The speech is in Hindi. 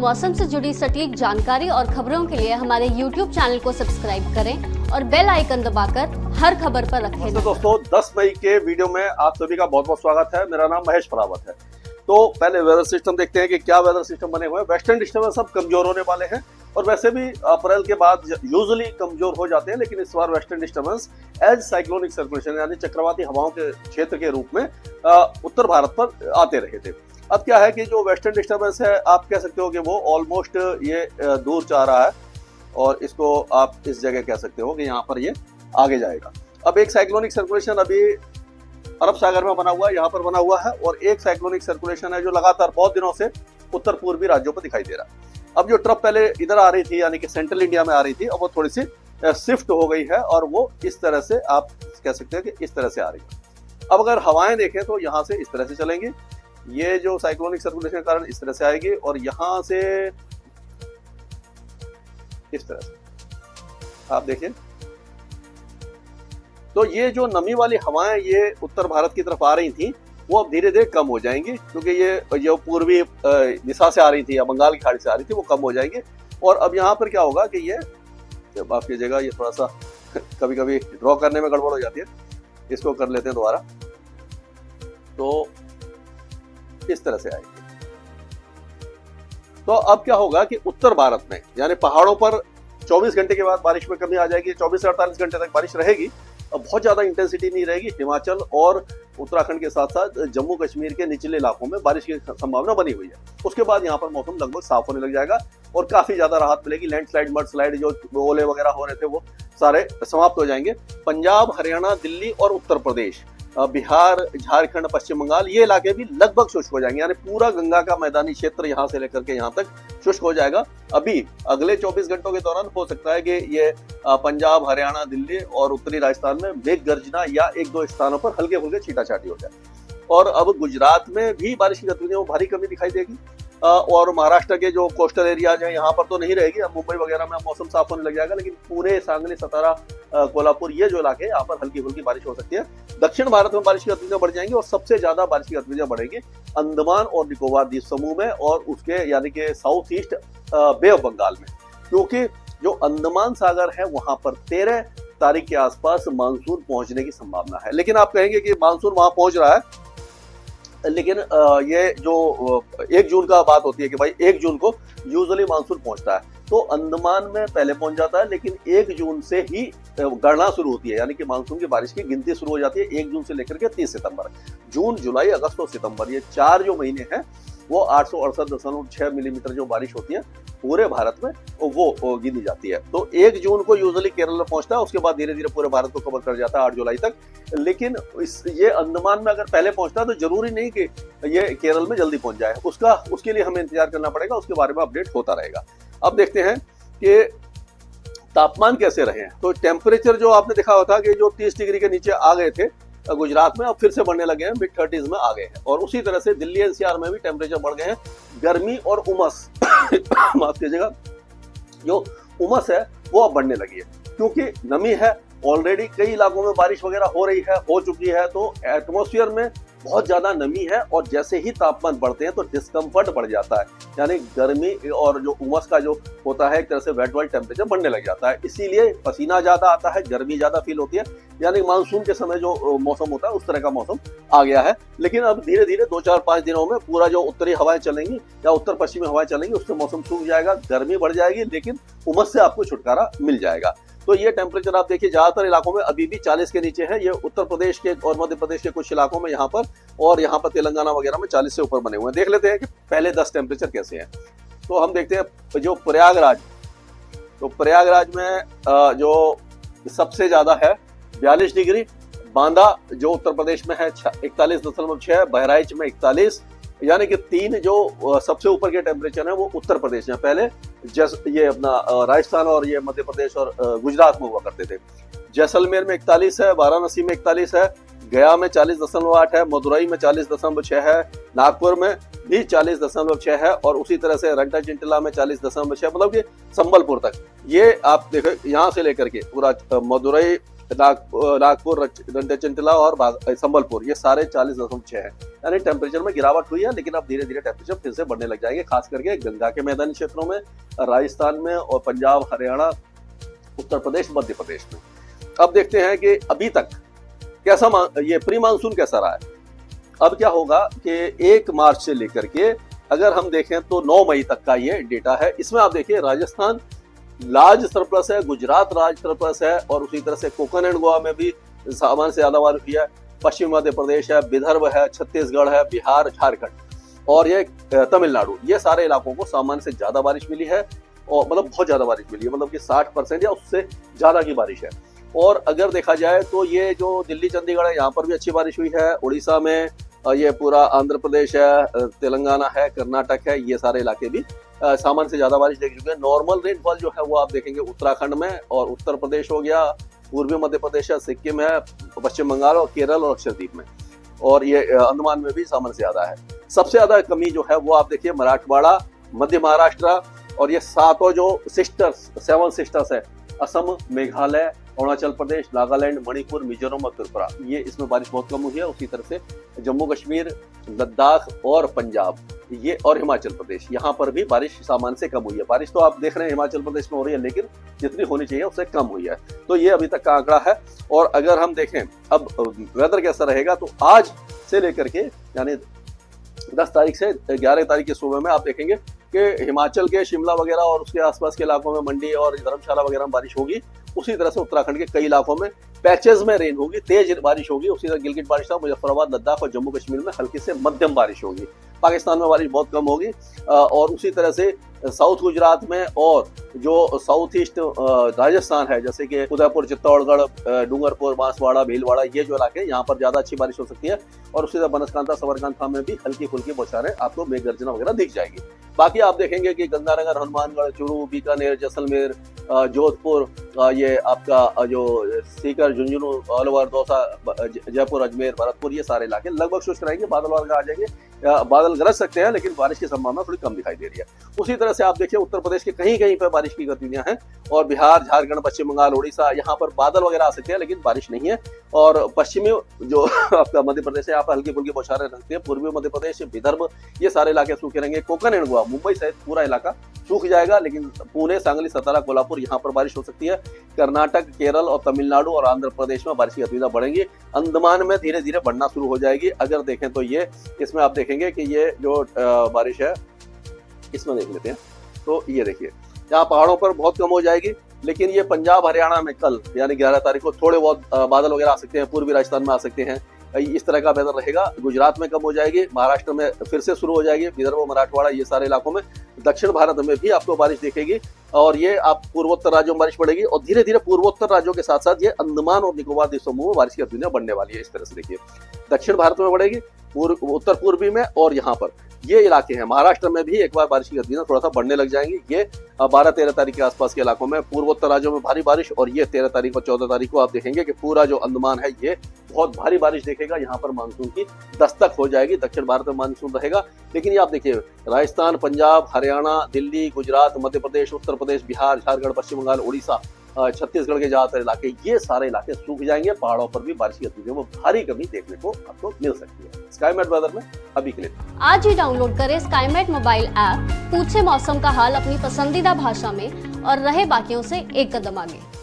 मौसम से जुड़ी सटीक जानकारी और खबरों के लिए हमारे YouTube चैनल को सब्सक्राइब करें और बेल आइकन दबाकर हर खबर पर रखें। दोस्तों 10 मई के वीडियो में आप सभी का बहुत बहुत स्वागत है। मेरा नाम महेश परावत है। तो पहले वेदर सिस्टम देखते हैं कि क्या वेदर सिस्टम बने हुए हैं। वेस्टर्न डिस्टर्बेंस सब कमजोर होने वाले हैं और वैसे भी अप्रैल के बाद यूजुअली कमजोर हो जाते हैं, लेकिन इस बार western disturbance as cyclonic circulation यानी चक्रवाती हवाओं के क्षेत्र के रूप में उत्तर भारत पर आते रहे थे। अब क्या है कि जो वेस्टर्न डिस्टर्बेंस है आप कह सकते हो कि वो ऑलमोस्ट ये दूर जा रहा है और इसको आप इस जगह कह सकते हो कि यहाँ पर ये आगे जाएगा। अब एक साइक्लोनिक सर्कुलेशन अभी अरब सागर में बना हुआ है, यहाँ पर बना हुआ है, और एक साइक्लोनिक सर्कुलेशन है जो लगातार बहुत दिनों से उत्तर पूर्वी राज्यों पर दिखाई दे रहा है। अब जो ट्रफ पहले इधर आ रही थी यानी कि सेंट्रल इंडिया में आ रही थी, अब वो थोड़ी सी शिफ्ट हो गई है और वो इस तरह से आप कह सकते हैं कि इस तरह से आ रही है। अब अगर हवाएं देखें तो यहाँ से इस तरह से चलेंगी, ये जो साइक्लोनिक सर्कुलेशन के कारण इस तरह से आएगी और यहाँ से इस तरह से आप देखिए। तो ये जो नमी वाली हवाएं ये उत्तर भारत की तरफ आ रही थी वो अब धीरे धीरे कम हो जाएंगी, क्योंकि ये जो पूर्वी दिशा से आ रही थी या बंगाल की खाड़ी से आ रही थी वो कम हो जाएंगी। और अब यहाँ पर क्या होगा कि ये जब आपकी जगह ये थोड़ा सा कभी कभी ड्रॉ करने में गड़बड़ हो जाती है, इसको कर लेते हैं दोबारा। तो इस तरह से आएगी। तो अब क्या होगा कि उत्तर भारत में यानी पहाड़ों पर 24 घंटे के बाद बारिश में कमी आ जाएगी। 24 से 48 घंटे तक बारिश रहेगी, अब बहुत ज्यादा इंटेंसिटी नहीं रहेगी। हिमाचल और उत्तराखंड के साथ साथ जम्मू कश्मीर के निचले इलाकों में बारिश की संभावना बनी हुई है। उसके बाद यहाँ पर मौसम लगभग साफ होने लग जाएगा और काफी ज्यादा राहत मिलेगी। लैंडस्लाइड, मडस्लाइड, जो ओले वगैरह हो रहे थे वो सारे समाप्त हो जाएंगे। पंजाब, हरियाणा, दिल्ली और उत्तर प्रदेश, बिहार, झारखंड, पश्चिम बंगाल, ये इलाके भी लगभग शुष्क हो जाएंगे, यानी पूरा गंगा का मैदानी क्षेत्र यहाँ से लेकर के यहाँ तक शुष्क हो जाएगा। अभी अगले 24 घंटों के दौरान हो सकता है कि ये पंजाब, हरियाणा, दिल्ली और उत्तरी राजस्थान में मेघ गर्जना या एक दो स्थानों पर हल्के फुल्के छींटाछाटी हो जाए। और अब गुजरात में भी बारिश की गतिविधियों में भारी कमी दिखाई देगी और महाराष्ट्र के जो कोस्टल एरियाज हैं यहाँ पर तो नहीं रहेगी। अब मुंबई वगैरह में मौसम साफ होने लग जाएगा, लेकिन पुणे, सांगली, सतारा, कोल्हापुर, ये जो इलाके हैं यहाँ पर हल्की फुल्की बारिश हो सकती है। दक्षिण भारत में बारिश की गतिविधियां बढ़ जाएंगी और सबसे ज्यादा बारिश की गतिविधियां बढ़ेगी अंडमान और निकोबार द्वीप समूह में और उसके यानी कि south east Bay of Bengal में, क्योंकि जो अंडमान सागर है वहां पर 13 तारीख के आसपास मानसून पहुंचने की संभावना है। लेकिन आप कहेंगे कि मानसून वहां पहुंच रहा है, लेकिन ये जो 1 जून का बात होती है कि भाई 1 जून को यूजुअली मानसून पहुंचता है, तो अंडमान में पहले पहुंच जाता है, लेकिन 1 जून से ही गणना शुरू होती है, यानी कि मानसून की बारिश की गिनती शुरू हो जाती है 1 जून से लेकर के 30 सितंबर। जून, जुलाई, अगस्त और सितंबर, ये 4 जो महीने हैं वो 868.6 मिलीमीटर जो बारिश होती है पूरे भारत में वो गिनी जाती है। तो 1 जून को यूजुअली केरल में पहुंचता है, उसके बाद धीरे धीरे पूरे भारत को कवर कर जाता है 8 जुलाई तक। लेकिन ये अंडमान में अगर पहले पहुंचता है तो जरूरी नहीं कि ये केरल में जल्दी पहुंच जाए, उसके लिए हमें इंतजार करना पड़ेगा, उसके बारे में अपडेट होता रहेगा। अब देखते हैं कि तापमान कैसे रहे हैं। तो टेम्परेचर जो आपने देखा होता कि जो 30 डिग्री के नीचे आ गए थे गुजरात में, अब फिर से बढ़ने लगे हैं, मिड 30s में आ गए हैं। और उसी तरह से दिल्ली एनसीआर में भी टेम्परेचर बढ़ गए हैं। गर्मी और उमस माफ कीजिएगा, जो उमस है वो अब बढ़ने लगी है, क्योंकि नमी है। ऑलरेडी कई इलाकों में बारिश वगैरह हो चुकी है, तो एटमॉस्फेयर में बहुत ज्यादा नमी है और जैसे ही तापमान बढ़ते हैं तो डिस्कम्फर्ट बढ़ जाता है, यानी गर्मी और जो उमस का जो होता है एक तरह से वेट वाइट टेम्परेचर बढ़ने लग जाता है। इसीलिए पसीना ज्यादा आता है, गर्मी ज्यादा फील होती है, यानी मानसून के समय जो मौसम होता है उस तरह का मौसम आ गया है। लेकिन अब धीरे धीरे 2-4-5 दिनों में पूरा जो उत्तरी हवाएं चलेंगी या उत्तर पश्चिमी हवाएं चलेंगी उससे मौसम सूख जाएगा, गर्मी बढ़ जाएगी, लेकिन उमस से आपको छुटकारा मिल जाएगा। तो ये टेम्परेचर आप देखिए ज्यादातर इलाकों में अभी भी 40 के नीचे है। ये उत्तर प्रदेश के और मध्य प्रदेश के कुछ इलाकों में यहाँ पर तेलंगाना वगैरह में 40 से ऊपर बने हुए हैं। देख लेते हैं कि पहले 10 टेम्परेचर कैसे हैं। तो हम देखते हैं जो प्रयागराज, तो प्रयागराज में जो सबसे ज्यादा है 42 डिग्री, बांदा जो उत्तर प्रदेश में है 41.6, बहराइच में 41, यानी कि 3 जो सबसे ऊपर के टेम्परेचर है वो उत्तर प्रदेश में पहले ये अपना राजस्थान और ये मध्य प्रदेश और गुजरात में हुआ करते थे। जैसलमेर में 41 है, वाराणसी में 41 है, गया में 40.8 है, मदुरई में 40.6 है, नागपुर में भी 40.6 है और उसी तरह से रंटा चिंटला में 40.6, मतलब कि संबलपुर तक। ये आप देखो यहाँ से लेकर के पूरा मदुरई, नागपुर, चंचला और संबलपुर, ये सारे 40.6 हैं। यानी टेम्परेचर में गिरावट हुई है, लेकिन अब धीरे धीरे टेम्परेचर फिर से बढ़ने लग जाएंगे, खास करके गंगा के मैदानी क्षेत्रों में, राजस्थान में और पंजाब, हरियाणा, उत्तर प्रदेश, मध्य प्रदेश में। अब देखते हैं कि अभी तक कैसा ये प्री मानसून कैसा रहा है। अब क्या होगा कि 1 मार्च से लेकर के अगर हम देखें तो 9 मई तक का ये डेटा है। इसमें आप देखिए राजस्थान लार्ज सरप्लस है, गुजरात लार्ज सरप्लस है, और उसी तरह से कोकण एंड गोवा में भी सामान्य से ज्यादा बारिश हुई है। पश्चिम मध्य प्रदेश है, विदर्भ है, छत्तीसगढ़ है, बिहार, झारखंड और ये तमिलनाडु, ये सारे इलाकों को सामान्य से ज्यादा बारिश मिली है, और मतलब बहुत ज्यादा बारिश मिली है, मतलब कि 60% या उससे ज्यादा की बारिश है। और अगर देखा जाए तो ये जो दिल्ली, चंडीगढ़ है, यहाँ पर भी अच्छी बारिश हुई है। उड़ीसा में ये पूरा आंध्र प्रदेश है, तेलंगाना है, कर्नाटक है, ये सारे इलाके भी सामान्य से ज्यादा बारिश देख चुके हैं। नॉर्मल रेनफॉल जो है वो आप देखेंगे उत्तराखंड में, और उत्तर प्रदेश हो गया, पूर्वी मध्य प्रदेश है, सिक्किम है, पश्चिम बंगाल और केरल और लक्षद्वीप में, और ये अंडमान में भी सामान्य से ज्यादा है। सबसे ज्यादा कमी जो है वो आप देखिए मराठवाड़ा, मध्य महाराष्ट्र, और ये 7 सिस्टर्स है, असम, मेघालय, अरुणाचल प्रदेश, नागालैंड, मणिपुर, मिजोरम और त्रिपुरा, ये इसमें बारिश बहुत कम हुई है। उसी तरह से जम्मू कश्मीर, लद्दाख और पंजाब, ये और हिमाचल प्रदेश, यहाँ पर भी बारिश सामान्य से कम हुई है। बारिश तो आप देख रहे हैं हिमाचल प्रदेश में हो रही है, लेकिन जितनी होनी चाहिए उससे कम हुई है। तो ये अभी तक का आंकड़ा है। और अगर हम देखें अब वेदर कैसा रहेगा, तो आज से लेकर के यानी 10 तारीख से 11 तारीख के सुबह में आप देखेंगे कि हिमाचल के शिमला वगैरह और उसके आसपास के इलाकों में, मंडी और धर्मशाला वगैरह में बारिश होगी। उसी तरह से उत्तराखंड के कई इलाकों में पैचेस में रेन होगी, तेज बारिश होगी। उसी तरह गिलगित बाल्टिस्तान, मुजफ्फराबाद, लद्दाख और जम्मू कश्मीर में हल्की से मध्यम बारिश होगी। पाकिस्तान में बारिश बहुत कम होगी। और उसी तरह से साउथ गुजरात में और जो साउथ ईस्ट राजस्थान है, जैसे कि उदयपुर, चित्तौड़गढ़, डूंगरपुर, बांसवाड़ा, भीलवाड़ा, ये जो इलाके हैं यहाँ पर ज्यादा अच्छी बारिश हो सकती है। और उसी तरह बनासकांठा, साबरकांठा में भी हल्की फुल्की बौछारें आपको मेघ गर्जना वगैरह दिख जाएगी। बाकी आप देखेंगे कि गंगानगर, हनुमानगढ़, चूरू, बीकानेर, जैसलमेर, जोधपुर, ये आपका जो सीकर, झुंझुनू, अलवर, दौसा, जयपुर, अजमेर, भरतपुर, ये सारे इलाके लगभग शुष्क रहेंगे। बादल वगैरह आ जाएंगे, बादल गरज सकते हैं, लेकिन बारिश की संभावना थोड़ी कम दिखाई दे रही है। उसी तरह से आप देखिए उत्तर प्रदेश के कहीं कहीं पर बारिश की गतिविधियां हैं, और बिहार, झारखंड, पश्चिम बंगाल, उड़ीसा, यहाँ पर बादल वगैरह आ सकते हैं, लेकिन बारिश नहीं है। और पश्चिमी जो आपका मध्य प्रदेश है, यहाँ पर हल्की फुल्की बौछारें रखते हैं। पूर्वी मध्य प्रदेश, विदर्भ, ये सारे इलाके सूखे रहेंगे। कोकण एंड गोवा, मुंबई सहित पूरा इलाका सूख जाएगा, लेकिन पुणे, सांगली, सतारा, कोल्हापुर, यहाँ पर बारिश हो सकती है। कर्नाटक, केरल और तमिलनाडु और आंध्र प्रदेश में बारिश की गतिविधियां बढ़ेंगी। अंडमान में धीरे धीरे बढ़ना शुरू हो जाएगी। अगर देखें तो ये इसमें आप देखेंगे कि ये जो बारिश है, इसमें देख लेते हैं तो ये देखिए यहाँ पहाड़ों पर बहुत कम हो जाएगी, लेकिन ये पंजाब, हरियाणा में कल यानी 11 तारीख को थोड़े बहुत बादल वगैरह आ सकते हैं, पूर्वी राजस्थान में आ सकते हैं। इस तरह का वेदर रहेगा। गुजरात में कम हो जाएगी, महाराष्ट्र में फिर से शुरू हो जाएगी, विदर्भ, मराठवाड़ा, ये सारे इलाकों में। दक्षिण भारत में भी आपको बारिश दिखेगी, और ये आप पूर्वोत्तर राज्यों में बारिश पड़ेगी, और धीरे धीरे पूर्वोत्तर राज्यों के साथ साथ ये अंडमान और निकोबार द्वीप समूह में बारिश की गतिविधियां बढ़ने वाली है। इस तरह से देखिए दक्षिण भारत में बढ़ेगी, उत्तर पूर्वी में, और यहाँ पर ये इलाके हैं। महाराष्ट्र में भी एक बार बारिश की गतिविधियां थोड़ा सा बढ़ने लग जाएंगी। ये 12-13 तारीख के आसपास के इलाकों में, पूर्वोत्तर राज्यों में भारी बारिश, और ये 13 तारीख और 14 तारीख को आप देखेंगे कि पूरा जो अंडमान है ये बहुत भारी बारिश देखेगा। यहाँ पर मानसून की दस्तक हो जाएगी। दक्षिण भारत में मानसून रहेगा, लेकिन ये आप देखिए राजस्थान, पंजाब, हरियाणा, दिल्ली, गुजरात, मध्य प्रदेश, उत्तर प्रदेश, बिहार, झारखंड, पश्चिम बंगाल, उड़ीसा, छत्तीसगढ़ के ज्यादातर इलाके, ये सारे इलाके सूख जाएंगे। पहाड़ों पर भी बारिश की गतिविधियों में भारी कमी देखने को आपको मिल सकती है। स्काईमेट वेदर में अभी के लिए आज ही डाउनलोड करें स्काईमेट मोबाइल ऐप, पूछे मौसम का हाल अपनी पसंदीदा भाषा में और रहे बाकियों से एक कदम आगे।